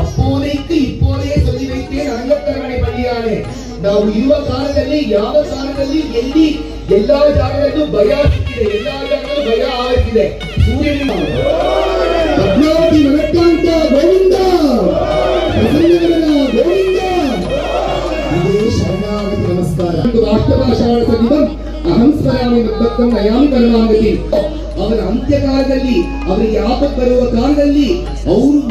ಅಪ್ಪೋದೈತೆ ಇಪ್ಪೋದೇ ಸೊಲಿದೈತೆ ರಂಗತ್ತರಮಣೆ ಬಲಿಯಾನೆ. ನಾವು ಇರುವ ಕಾಲದಲ್ಲಿ ಯಾವ ಕಾಲದಲ್ಲಿ ಎಲ್ಲಿ ಎಲ್ಲಾ ಜಾಗದಲ್ಲೂ ಭಯ ಸಿಕ್ಕಿದೆ, ಎಲ್ಲಾ ಜಾಗದಲ್ಲೂ ಭಯ ಆಗುತ್ತಿದೆ. ಸೂರ್ಯನ ಪದ್ಮಾವತಿ ಮನಕ್ಕಾಂತ ಗೋವಿಂದ, ಪ್ರಸನ್ನವರನ ಗೋವಿಂದ. ಇದೇ ಶರಣಾಗತಿ ನಮಸ್ಕಾರ. ರಾಷ್ಟ್ರಭಾಷಾಣ ಸಂಗೀತಂ ಅಹಂ ಸ್ಮರಾಮಿ ಮತ್ತಂ ನಯಾಮಿ ಕರ್ಮಾಂಗತಿ. ಅವರ ಅಂತ್ಯಕಾಲದಲ್ಲಿ ಅವರಿಗೆ ಆಪತ್ತು ಬರುವ ಕಾಲದಲ್ಲಿ ಅವರು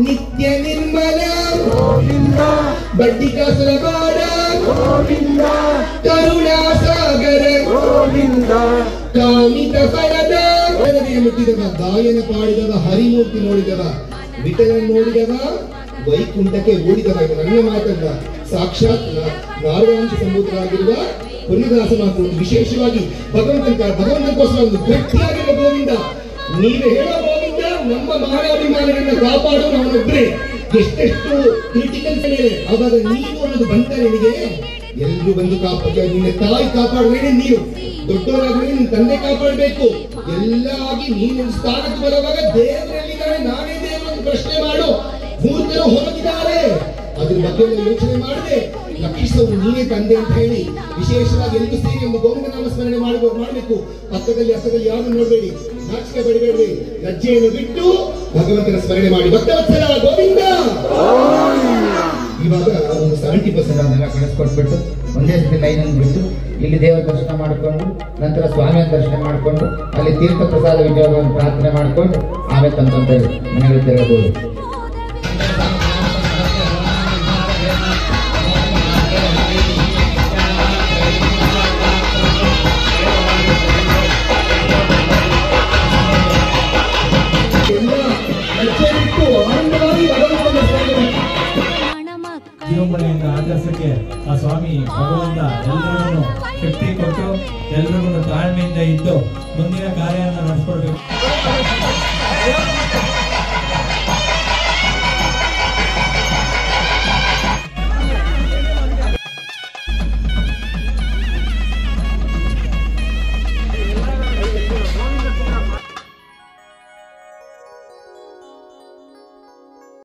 ನಿತ್ಯ ನಿರ್ಮಲ ಗೋವಿಂದ, ಬಡ್ಡಿಕಾಸುರಗಾಡ ಗೋವಿಂದ, ಕರುಣಾ ಸಾಗರ ಗೋವಿಂದ, ಕಾಮಿತ ಫಲದ ಮುಟ್ಟಿದವ, ಗಾಯನ ಪಾಡಿದವ, ಹರಿಮೂರ್ತಿ ನೋಡಿದವ, ವಿಠಲನ ನೋಡಿದವ, ವೈಕುಂಠಕ್ಕೆ ಓಡಿದವ. ಇದು ನನ್ನ ಮಾತಲ್ಲ, ಸಾಕ್ಷಾತ್ ನಾರಾಯಣ ಸಂಭೂತರಾಗಿರುವ ಪುಣ್ಯದಾಸ ಮಾತು. ವಿಶೇಷವಾಗಿ ಭಗವಂತನಿಗೋಸ್ಕರ ಒಂದು ಗಟ್ಟಿಯಾಗಿರುವ ಗೋವಿಂದ. ನೀವೇ ಹೇಳೋ ಗೋವಿಂದ, ನಮ್ಮ ಮಾನವಾಭಿಮಾನಗಳನ್ನ ಕಾಪಾಡೋ ಅವನೊಬ್ಬರೇ. ಎಷ್ಟೆಷ್ಟು ಕ್ರಿಟಿಕಲ್ಸ್ ಇದೆ, ಅವಾಗ ನೀನು ಅನ್ನೋದು ಬಂತ ನಿನಗೆ, ಎಲ್ರು ಬಂದು ನಿನ್ನ ತಾಯಿ ಕಾಪಾಡಬೇಡಿ, ನೀನು ದೊಡ್ಡವರಾದ್ರೆ ನಿನ್ನ ತಂದೆ ಕಾಪಾಡಬೇಕು. ಎಲ್ಲ ಆಗಿ ನೀನು ಸ್ಥಾನಕ್ಕೆ ಬರುವಾಗ ದೇವರಲ್ಲಿದ್ದಾರೆ, ನಾನೇ ದೇವರು ಪ್ರಶ್ನೆ ಮಾಡು. ಮೂರ್ತರು ಹೊರಗಿದ್ದಾರೆ, ಅದ್ರ ಬಗ್ಗೆ ಯೋಚನೆ ಮಾಡದೆ ರಕ್ಷಿಸೋರು ನೀನೇ ತಂದೆ ಅಂತ ಹೇಳಿ ವಿಶೇಷವಾಗಿ ಎಲ್ಲರೂ ಸೇರಿ ಒಂದು ಗೋವಿಂದ ನಾಮ ಸ್ಮರಣೆ ಮಾಡಬೇಕು. ಪಕ್ಕದಲ್ಲಿ ಹಕ್ಕದಲ್ಲಿ ಯಾರು ನೋಡಬೇಡಿ, ನಾಚಿಕೆ ಪಡಿಬೇಡಿ, ಲಜ್ಜೆಯನ್ನು ಬಿಟ್ಟು ಭಗವಂತನ ಸ್ಮರಣೆ ಮಾಡಿ. ಭಕ್ತವತ್ಸಲ ಗೋವಿಂದ. ಇವಾಗ ಒಂದು 70% ಅದನ್ನ ಕಳಿಸ್ಕೊಟ್ಬಿಟ್ಟು ಒಂದೇ ಸತಿ ಲೈನ್ ಬಿಟ್ಟು ಇಲ್ಲಿ ದೇವರ ದರ್ಶನ ಮಾಡಿಕೊಂಡು ನಂತರ ಸ್ವಾಮಿಯ ದರ್ಶನ ಮಾಡಿಕೊಂಡು ಅಲ್ಲಿ ತೀರ್ಥ ಪ್ರಸಾದ ವಿಜಯವನ್ನು ಪ್ರಾರ್ಥನೆ ಮಾಡಿಕೊಂಡು ಆಮೇಲೆ ತಂತ ಮನೆಗಳು ತಿರುಗಬಹುದು. ಜೀವಮನೆಯಿಂದ ಆಚರಿಸಕ್ಕೆ ಆ ಸ್ವಾಮಿ ಭಗವಂತ ಎಲ್ಲರಿಗೂ ಶಕ್ತಿ ಕೊಟ್ಟು ಎಲ್ರಿಗೂ ತಾಳ್ಮೆಯಿಂದ ಇದ್ದು ಮುಂದಿನ ಕಾರ್ಯವನ್ನು ನಡೆಸ್ಕೊಡ್ಬೇಕು.